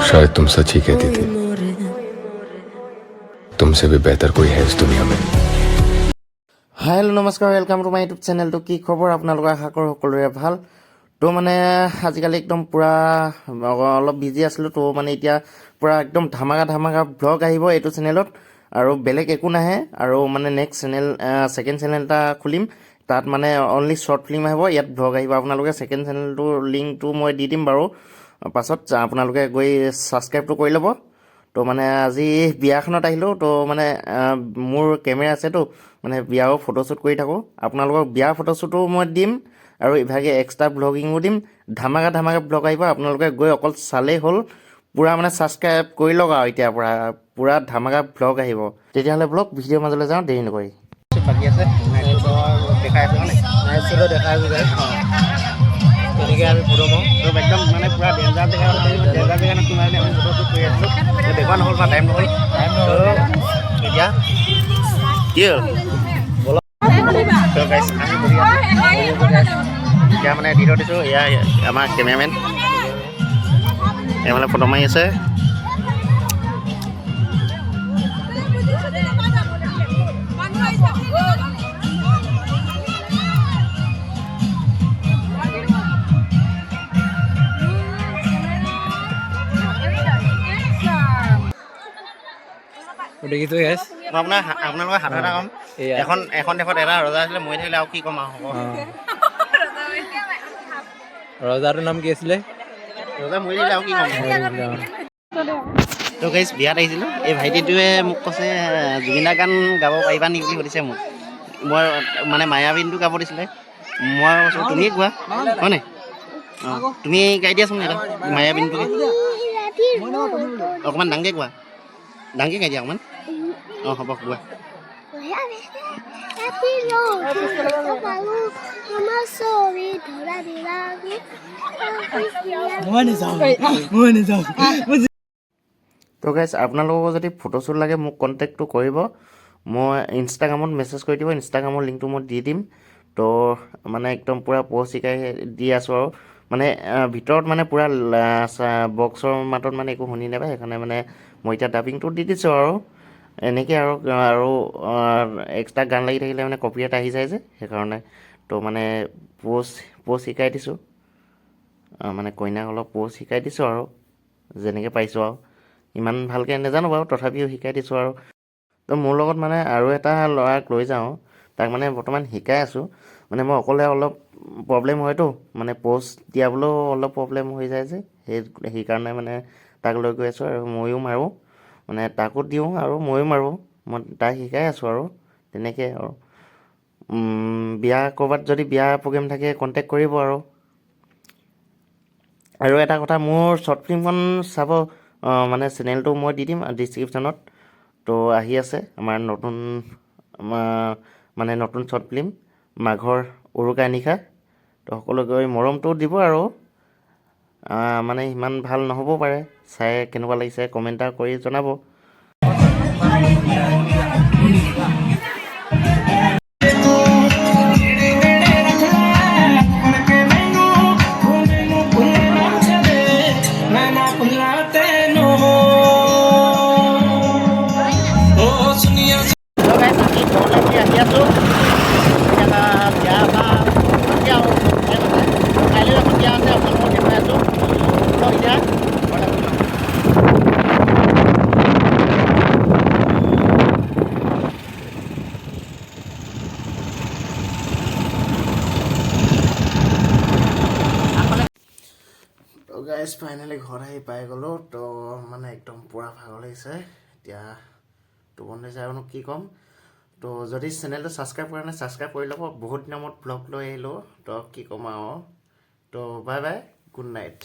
शायद तुम सच ही कहती थी तुमसे भी बेहतर कोई है इस दुनिया में। হেল্ল' নমস্কাৰ, ৱেলকাম টু মাই ইউটিউব চেনেলটো। কি খবৰ আপোনালোকৰ? আশা কৰোঁ সকলোৰে ভাল। তো মানে আজিকালি একদম পূৰা অলপ বিজি আছিলোঁ। তো মানে এতিয়া পূৰা একদম ধামাকা ভ্লগ আহিব এইটো চেনেলত, আৰু বেলেগ একো নাহে। আৰু মানে নেক্সট ছেকেণ্ড চেনেল এটা খুলিম, তাত মানে অনলি শ্বৰ্ট ফিল্ম আহিব, ইয়াত ভ্লগ আহিব। আপোনালোকে ছেকেণ্ড চেনেলটোৰ লিংকটো মই দি দিম বাৰু পাছত, আপোনালোকে গৈ ছাবস্ক্ৰাইবটো কৰি ল'ব। তো মানে আজি বিয়াখনত আহিলোঁ। তো মানে মোৰ কেমেৰা আছেতো, মানে বিয়াও ফটোশ্বুট কৰি থাকোঁ। আপোনালোকক বিয়াৰ ফটোশ্বুটো মই দিম, আৰু ইভাগে এক্সট্ৰা ব্লগিঙো দিম। ধামাকা ব্লগ আহিব, আপোনালোকে গৈ অকল চালেই হ'ল। পূৰা মানে ছাবস্ক্ৰাইব কৰি লওক, আৰু এতিয়াৰ পৰা পূৰা ধামাকা ব্লগ আহিব। তেতিয়াহ'লে ব্লগ ভিডিঅ'ৰ মাজলৈ যাওঁ, দেৰি নকৰি। বাকী আছে দেখাই আছোঁ মানে দেখাই আছোঁ তেনেকৈ আমি ফটো মাৰোঁ। চব একদম মানে পূৰা ডেঞ্জাৰ জেগা সোমাই আমি ফটোশ্বুট কৰি আছিলোঁ। দেখুওৱা নহ'ল বা টাইম নহ'ল। এতিয়া কি হ'ল এতিয়া মানে দি থৈ দিছোঁ। এয়া আমাৰ কেমেৰামেন মানে ফটো মাৰি আছে। দেখিছোঁ গেছ মই আপোনালোকৰ সাধু এটা ক'ম। এখন দেশত এটা ৰজা আছিলে, মৰি থাকিলে আৰু কি ক'ম আৰু হ'ব। ৰজাটোৰ নাম কি আছিলে? ৰজা মৰি থাকিলে আৰু কি ক'ম। তো গাইছ, বিয়াত আহিছিলোঁ। এই ভাইটিটোৱে মোক কৈছে জুবিন দাৰ গান গাব পাৰিবা নেকি বুলি সুধিছে মোক। মই মানে মায়াবিনীটো গাব দিছিলে। মই কৈছোঁ তুমি গোৱা, হয় নাই? অঁ, তুমি গাই দিয়াচোন এটা মায়াবিনীটোকে। অকণমান ডাঙৰকৈ গোৱা, ডাঙৰকৈ গাই দিয়া অকণমান। অঁ হ'ব, গোৱা। তো গাইছ, আপোনালোকক যদি ফটোশ্বুট লাগে মোক কণ্টেক্টটো কৰিব। মই ইনষ্টাগ্ৰামত মেছেজ কৰি দিব, ইনষ্টাগ্ৰামৰ লিংকটো মই দি দিম। তো মানে একদম পূৰা প'জ শিকাই দি আছোঁ, আৰু মানে ভিতৰত মানে পূৰা বক্সৰ মাতত মানে একো শুনি নাপায়। সেইকাৰণে মানে মই এতিয়া ডাবিংটো দি দিছোঁ আৰু এনেকৈ। আৰু এক্সট্ৰা গান লাগি থাকিলে মানে কপিৰাইট আহি যায় যে, সেইকাৰণে। তো মানে প'জ শিকাই দিছোঁ, মানে কইনাক অলপ প'জ শিকাই দিছোঁ, আৰু যেনেকৈ পাৰিছোঁ আৰু। ইমান ভালকৈ নাজানো বাৰু, তথাপিও শিকাই দিছোঁ আৰু। তো মোৰ লগত মানে আৰু এটা ল'ৰাক লৈ যাওঁ, তাক মানে বৰ্তমান শিকাই আছোঁ। মানে মই অকলে অলপ প্ৰব্লেম হয়তো, মানে প'জ দিয়াবলৈও অলপ প্ৰব্লেম হৈ যায় যে, সেইকাৰণে মানে তাক লৈ গৈ আছোঁ। আৰু ময়ো মাৰোঁ, মানে তাকো দিওঁ আৰু ময়ো মাৰোঁ। মই তাক শিকাই আছোঁ আৰু তেনেকৈ। আৰু বিয়া ক'ৰবাত যদি বিয়া প্ৰগ্ৰেম থাকে কণ্টেক্ট কৰিব। আৰু এটা কথা, মোৰ শ্বৰ্ট ফিল্মখন চাব, মানে চেনেলটো মই দি দিম ডিছক্ৰিপশ্যনত। তো আহি আছে আমাৰ নতুন শ্বৰ্ট ফিল্ম মাঘৰ উৰুকাৰ নিশা। তো সকলো গৈ মৰমটো দিব, আৰু মানে সিমান ভাল নহ'বও পাৰে। চাই কেনেকুৱা লাগিছে কমেণ্ট এটা কৰি জনাব। আহি আছোঁ এটা বিয়া বা আৰু কাইলৈ এখন বিয়া আছে, আপোনালোকক দেখুৱাই আছোঁ। তো এতিয়া তো গাইজ ফাইনেলি ঘৰত আহি পাই গ'লোঁ। তো মানে একদম পূৰা ভাগৰ লাগিছে এতিয়া, টোপনি যায় আৰু কি ক'ম। তো যদি চেনেলটো ছাবস্ক্ৰাইব কৰা নাই ছাবস্ক্ৰাইব কৰি ল'ব। বহুত দিনৰ মূৰত ব্লগ লৈ আহিলোঁ, তো কি ক'ম আৰু। তো বাই বাই, গুড নাইট।